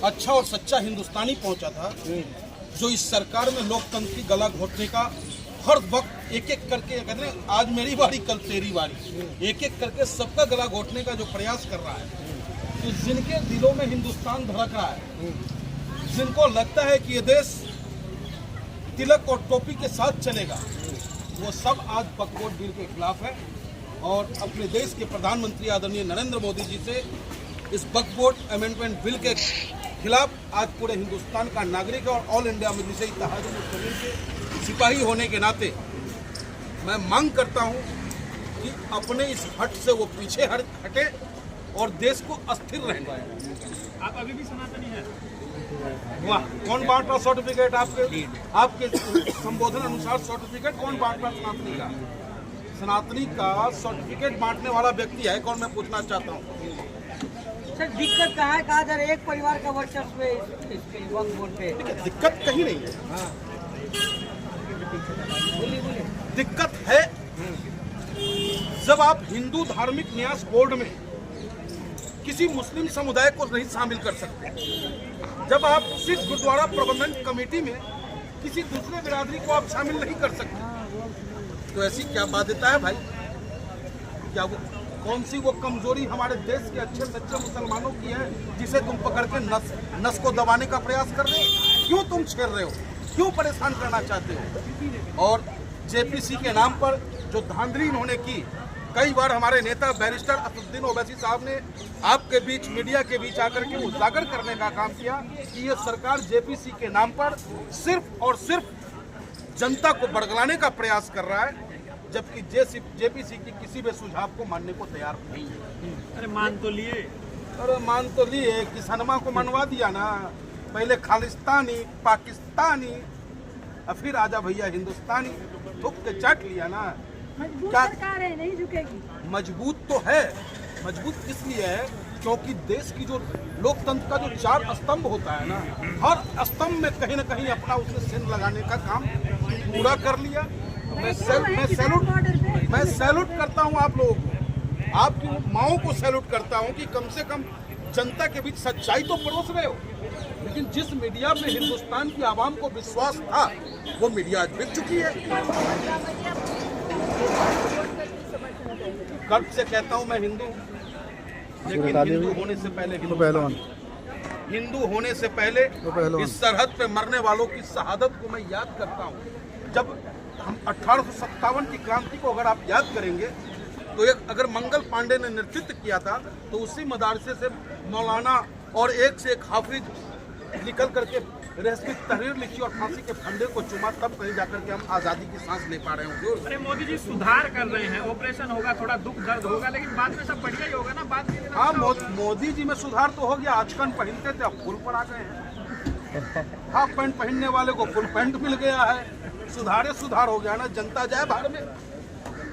अच्छा और सच्चा हिंदुस्तानी पहुंचा था, जो इस सरकार में लोकतंत्र की गला घोटने का हर वक्त एक एक करके, कहते हैं आज मेरी बारी कल तेरी बारी, एक एक करके सबका गला घोटने का जो प्रयास कर रहा है, तो जिनके दिलों में हिंदुस्तान धड़क रहा है, जिनको लगता है कि ये देश तिलक और टोपी के साथ चलेगा, वो सब आज बकवोट बिल के खिलाफ है और अपने देश के प्रधानमंत्री आदरणीय नरेंद्र मोदी जी से इस बकवोट अमेंडमेंट बिल के खिलाफ आज पूरे हिंदुस्तान का नागरिक और ऑल इंडिया मजलिस इत्तेहादुल मुस्लिमीन के सिपाही होने के नाते मैं मांग करता हूं कि अपने इस हट से वो पीछे हटे और देश को अस्थिर रहने पाए। आप अभी भी सनातनी हैं? वाह, कौन बांट रहा सर्टिफिकेट? आपके संबोधन अनुसार सर्टिफिकेट कौन बांट रहा सनातनी का? सनातनी का सर्टिफिकेट बांटने वाला व्यक्ति है कौन, मैं पूछना चाहता हूँ। सर दिक्कत कहाँ है? कहा जा रहा है एक परिवार का वर्चस्व है इसके वक्फ बोर्ड पे। दिक्कत कहीं नहीं है। हाँ। बोलिए। दिक्कत है जब आप हिंदू धार्मिक न्यास बोर्ड में किसी मुस्लिम समुदाय को नहीं शामिल कर सकते, जब आप सिख गुरुद्वारा प्रबंधन कमेटी में किसी दूसरे बिरादरी को आप शामिल नहीं कर सकते, तो ऐसी क्या बाध्यता है भाई? क्या वो कौन सी वो कमजोरी हमारे देश के अच्छे सच्चे मुसलमानों की है जिसे तुम पकड़ के नस को दबाने का प्रयास कर रहे हो? क्यों तुम छेड़ रहे हो? क्यों परेशान करना चाहते हो? और जेपीसी के नाम पर जो धांधली इन्होंने की, कई बार हमारे नेता बैरिस्टर असदुद्दीन ओवैसी साहब ने आपके बीच मीडिया के बीच आकर के उजागर करने का काम किया कि ये सरकार जेपीसी के नाम पर सिर्फ और सिर्फ जनता को बड़गलाने का प्रयास कर रहा है, जबकि जेपीसी की किसी भी सुझाव को मानने को तैयार नहीं है। अरे मान तो लिए। अरे मान तो लिए, किसनमा को मनवा दिया ना, पहले खालिस्तानी पाकिस्तानी और फिर आजा भैया हिंदुस्तानी, थुक के चाट लिया ना। मजबूत सरकार है, नहीं झुकेगी। मजबूत तो है, मजबूत इसलिए है क्योंकि देश की जो लोकतंत्र का जो 4 स्तंभ होता है ना, हर स्तंभ में कहीं ना कहीं अपना उसने सेंध लगाने का काम पूरा कर लिया। मैं सैल्यूट करता हूं आप लोगों को, आपकी माओं को सैल्यूट करता हूं कि कम से कम जनता के बीच सच्चाई तो परोस रहे हो। लेकिन जिस मीडिया में हिंदुस्तान की आवाम को विश्वास था, वो मीडिया आज बिक चुकी है। गर्व से कहता हूं मैं हिंदू, लेकिन हिंदू होने से पहले हिंदू होने से पहले इस सरहद पे मरने वालों की शहादत को मैं याद करता हूं। जब हम 1857 की क्रांति को अगर आप याद करेंगे तो एक अगर मंगल पांडे ने नेतृत्व किया था, तो उसी मदरसे से मौलाना और एक से एक हाफिज निकल करके रहस्यी तहरीर लिखी और फांसी के फंदे को चुमा, तब कहीं जाकर के हम आज़ादी की सांस ले पा रहे हैं। अरे मोदी जी सुधार कर रहे हैं, ऑपरेशन होगा, थोड़ा दुख दर्द होगा, लेकिन बाद में सब बढ़िया ही होगा ना। बाद में हाँ, मोदी जी में सुधार तो हो गया। आजकल पहनते थे, अब फुल पर आ गए हैं। हाफ पैंट पहनने वाले को फुल पैंट मिल गया है। सुधार हो गया ना, जनता जाए बाहर में।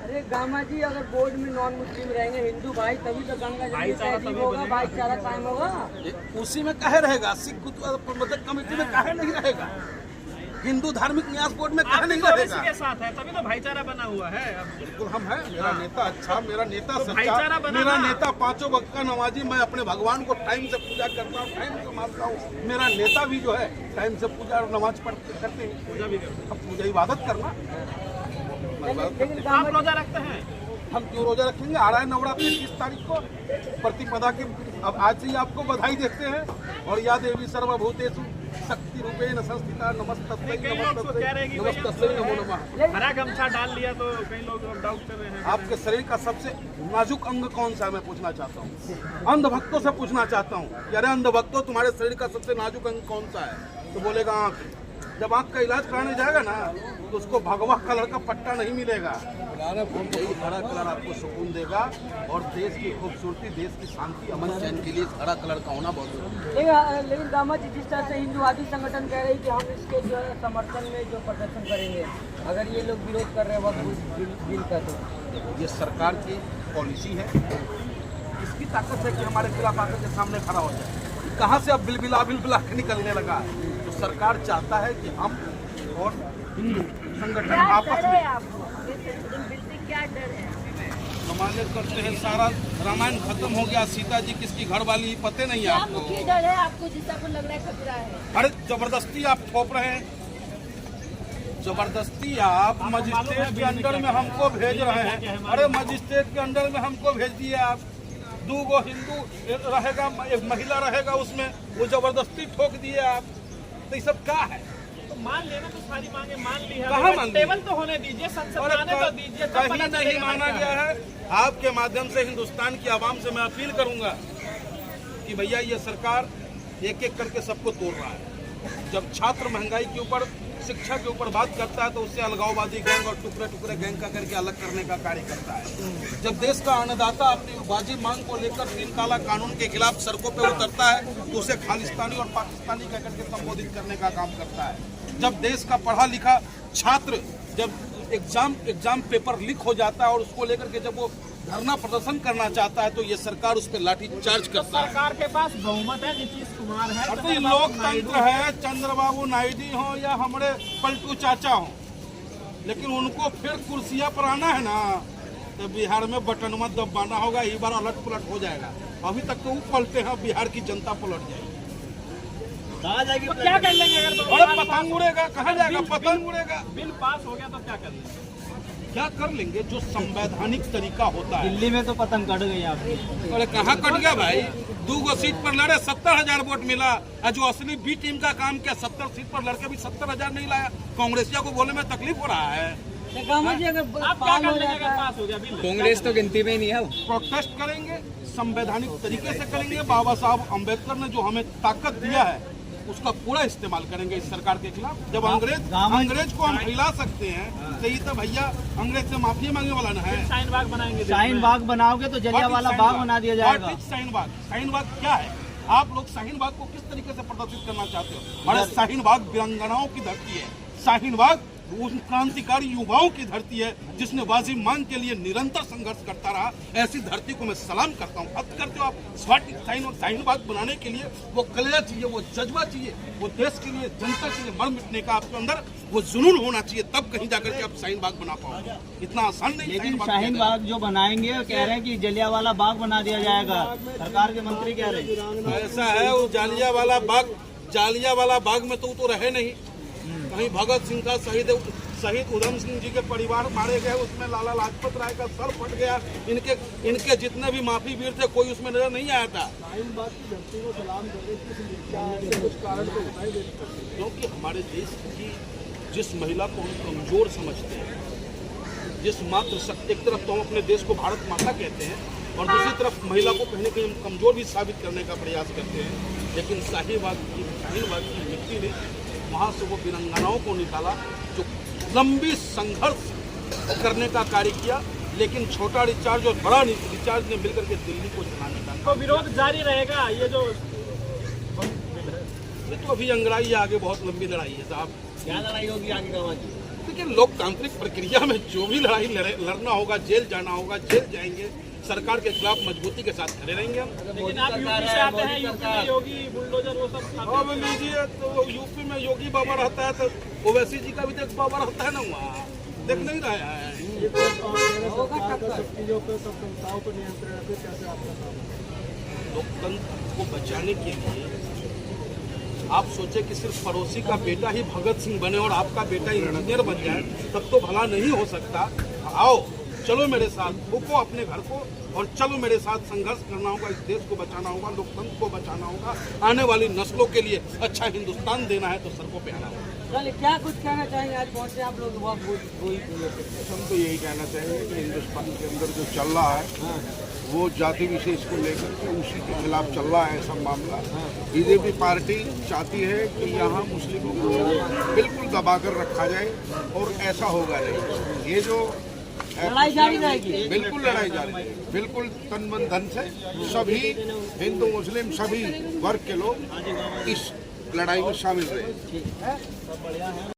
अरे गामा जी, अगर बोर्ड में नॉन मुस्लिम रहेंगे हिंदू भाई, तभी तो गंगा जमुनी तहजीब होगा, भाईचारा कायम होगा। उसी में काहे रहेगा? सिख प्रबंधक कमेटी में काहे नहीं रहेगा? हिंदू धार्मिक न्यास बोर्ड में काहे नहीं रहेगा? के साथ है, तभी तो भाईचारा बना हुआ है। बिल्कुल हम हैं। मेरा नेता अच्छा, मेरा नेता तो सच्चा, मेरा नेता 5 वक्त का नमाजी। मैं अपने भगवान को टाइम से पूजा करता हूँ, टाइम से मानता हूँ। मेरा नेता भी जो है टाइम से पूजा और नमाज करते हैं। पूजा भी करते अब पूजा इबादत करना। आप रोजा रखते हैं? हम क्यों रोजा रखेंगे? आ रहा है नवरात्रि 30 तारीख को, प्रतिपदा की। अब आज से ही आपको बधाई देते हैं। और या देवी सर्वभूतेषु शक्ति रूपेण संस्थिता नमस्तस्मै नमो नमः। हरा गमछा डाल लिया तो कई लोग डाउट कर रहे हैं। आपके शरीर का सबसे नाजुक अंग कौन सा है, मैं पूछना चाहता हूँ। अंध भक्तों से पूछना चाहता हूँ कि अरे अंध भक्तों, तुम्हारे शरीर का सबसे नाजुक अंग कौन सा है? तो बोलेगा आँख। जब आँख का इलाज कराने जाएगा ना, तो उसको भगवा कलर का पट्टा नहीं मिलेगा। हरा कलर आपको सुकून देगा और देश की खूबसूरती, देश की शांति, अमन चैन के लिए हरा कलर का होना बहुत जरूरी है। लेकिन दामा जी, जिस तरह से हिंदूवादी संगठन कह रहे हैं कि हम इसके जो है समर्थन में जो प्रदर्शन करेंगे, अगर ये लोग विरोध कर रहे हैं वक्त बिल का, तो ये सरकार की पॉलिसी है। इसकी ताकत है कि हमारे खिलाफ आकर के सामने खड़ा हो जाए। कहाँ से अब बिलबिला निकलने लगा? तो सरकार चाहता है कि हम और हिंदू संगठन आपस में क्या डर है? हमारे करते हैं सारा रामायण खत्म हो गया, सीता जी किसकी घर वाली पते नहीं है क्या आपको। मुख्य डर है आपको जिसका को लग रहा है खतरा है? अरे जबरदस्ती आप थोप रहे हैं, जबरदस्ती आप मजिस्ट्रेट के अंडर में हमको भेज रहे हैं। अरे मजिस्ट्रेट के अंडर में हमको भेज दिए आप, 2 हिंदू रहेगा, एक महिला रहेगा उसमें, वो जबरदस्ती ठोक दिए आप। तो ये सब क्या है? तो मान लेना तो सारी मांगे मान ली है, कहाँ मान ली? टेबल तो होने दीजिए, संसद में आने तो दीजिए, तब कहीं पता नहीं चलेगा माना क्या गया है। आपके माध्यम से हिंदुस्तान की आवाम से मैं अपील करूंगा कि भैया ये सरकार एक एक करके सबको तोड़ रहा है। जब छात्र महंगाई के ऊपर, शिक्षा के ऊपर बात करता है तो उससे अलगाववादी गैंग और टुकड़े टुकड़े गैंग का करके अलग करने का कार्य करता है। जब देश का अन्नदाता अपनी वाजिब मांग को लेकर 3 काला कानून के खिलाफ सड़कों पर उतरता है तो उसे खालिस्तानी और पाकिस्तानी कह करके संबोधित करने का काम करता है। जब देश का पढ़ा लिखा छात्र जब एग्जाम पेपर लीक हो जाता है और उसको लेकर के जब वो धरना प्रदर्शन करना चाहता है तो ये सरकार उस पर लाठी चार्ज करता है। सरकार के पास बहुमत है, नीतीश कुमार है, और तो ये लोकतंत्र है, चंद्रबाबू नायडू हो या हमारे पलटू चाचा हो, लेकिन उनको फिर कुर्सियां पर आना है ना तो बिहार में बटन मत दबाना होगा, ये बार अलट पुलट हो जाएगा। अभी तक तो वो पलटे हैं, बिहार की जनता पलट जाएगी। तो क्या कर लेंगे अगर अरे पतंग उड़ेगा, कहाँ जाएगा पतंग उड़ेगा। बिल पास हो गया तो क्या कर लेंगे? क्या कर लेंगे? जो संवैधानिक तरीका होता है। दिल्ली में तो पतंग कट गई आपकी। अरे कहाँ कट गया भाई, 2 सीट पर लड़े 70,000 वोट मिला, और जो असली बी टीम का काम किया 70 सीट पर लड़के भी 70,000 नहीं लाया। कांग्रेसिया को बोलने में तकलीफ हो रहा है। आप क्या कर लेंगे अगर पास हो गया बिल? कांग्रेस तो गिनती में ही नहीं है। प्रोटेस्ट करेंगे, संवैधानिक तरीके से करेंगे। बाबा साहब अम्बेडकर ने जो हमें ताकत दिया है उसका पूरा इस्तेमाल करेंगे इस सरकार के खिलाफ। जब अंग्रेज को हम हिला सकते हैं तो ये तो भैया अंग्रेज से माफी मांगने वाला ना है। शाहीन बाग बनाएंगे, शाहीन बाग बनाओगे तो जलियांवाला बाग बना दिया जाएगा। शाहीन बाग क्या है? आप लोग शाहीन बाग को किस तरीके से प्रदर्शित करना चाहते हो? अरे शाहीन बाग वीरांगनाओं की धरती है। शाहीन बाग उन क्रांतिकारी युवाओं की धरती है जिसने वाजिब मांग के लिए निरंतर संघर्ष करता रहा। ऐसी धरती को मैं सलाम करता हूँ। हद करते हो आप शाहीन बाग बनाने के लिए वो कलेजा चाहिए, वो जज्बा चाहिए, वो देश के लिए, जनता के लिए मर मिटने का आपके अंदर वो जुनून होना चाहिए, तब कहीं जाकर के आप शाहीन बाग बना पाओगे। इतना आसान नहीं। लेकिन शाहीन बाग जो बनाएंगे वो कह रहे हैं कि जलियांवाला बाग बना दिया जाएगा, सरकार के मंत्री कह रहे हैं। ऐसा है, वो जालियांवाला बाग में तो रहे नहीं। कहीं भगत सिंह का शहीद उधम सिंह जी के परिवार मारे गए, उसमें लाला लाजपत राय का सर फट गया। इनके जितने भी माफी वीर थे कोई उसमें नजर नहीं आया था। क्योंकि हमारे देश की जिस महिला को हम कमजोर समझते हैं, जिस मात्र शक्ति, एक तरफ तो हम अपने देश को भारत माता कहते हैं और दूसरी तरफ महिला को कहीं न कहीं हम कमजोर भी साबित करने का प्रयास करते हैं। लेकिन शाहीन बाग की मिट्टी ने वहाँ से वो वीरांगनाओं को निकाला जो लंबी संघर्ष करने का कार्य किया। लेकिन छोटा रिचार्ज और बड़ा रिचार्ज ने मिलकर के दिल्ली को चलाने का, तो विरोध जारी रहेगा। ये तो अभी अंगड़ाई आगे बहुत लंबी लड़ाई है साहब। क्या लड़ाई होगी आगे का? लेकिन लोकतांत्रिक प्रक्रिया में जो भी लड़ाई लड़ना होगा, जेल जाना होगा, जेल जाएंगे। सरकार के खिलाफ मजबूती के साथ खड़े रहेंगे हम। लेकिन आप यूपी से आते हैं, यूपी में योगी बुलडोजर वो सब अब लीजिए, तो यूपी में योगी बाबा रहता है तो ओवैसी जी का भी देख बाबा रहता है ना, वहाँ देख नहीं रहा है। लोकतंत्र को बचाने के लिए आप सोचे कि सिर्फ पड़ोसी का बेटा ही भगत सिंह बने और आपका बेटा इंजीनियर बन जाए, तब तो भला नहीं हो सकता। आओ चलो मेरे साथ, भूखो अपने घर को और चलो मेरे साथ। संघर्ष करना होगा, इस देश को बचाना होगा, लोकतंत्र को बचाना होगा, आने वाली नस्लों के लिए अच्छा हिंदुस्तान देना है तो सड़कों पे आना होगा। चलिए, क्या कुछ कहना चाहेंगे? आज पहुंचे आप लोग वहाँ हम तो यही कहना चाहेंगे कि हिंदुस्तान के अंदर जो चल रहा है वो जाति विशेष को लेकर के उसी के खिलाफ चल रहा है सब मामला। बीजेपी पार्टी चाहती है कि यहाँ मुस्लिमों को बिल्कुल दबा कर रखा जाए और ऐसा होगा नहीं। ये जो लड़ाई जारी रहेगी, बिल्कुल लड़ाई जारी रहेगी, बिल्कुल तन मन धन से सभी हिंदू मुस्लिम सभी वर्ग के लोग इस लड़ाई में शामिल रहे।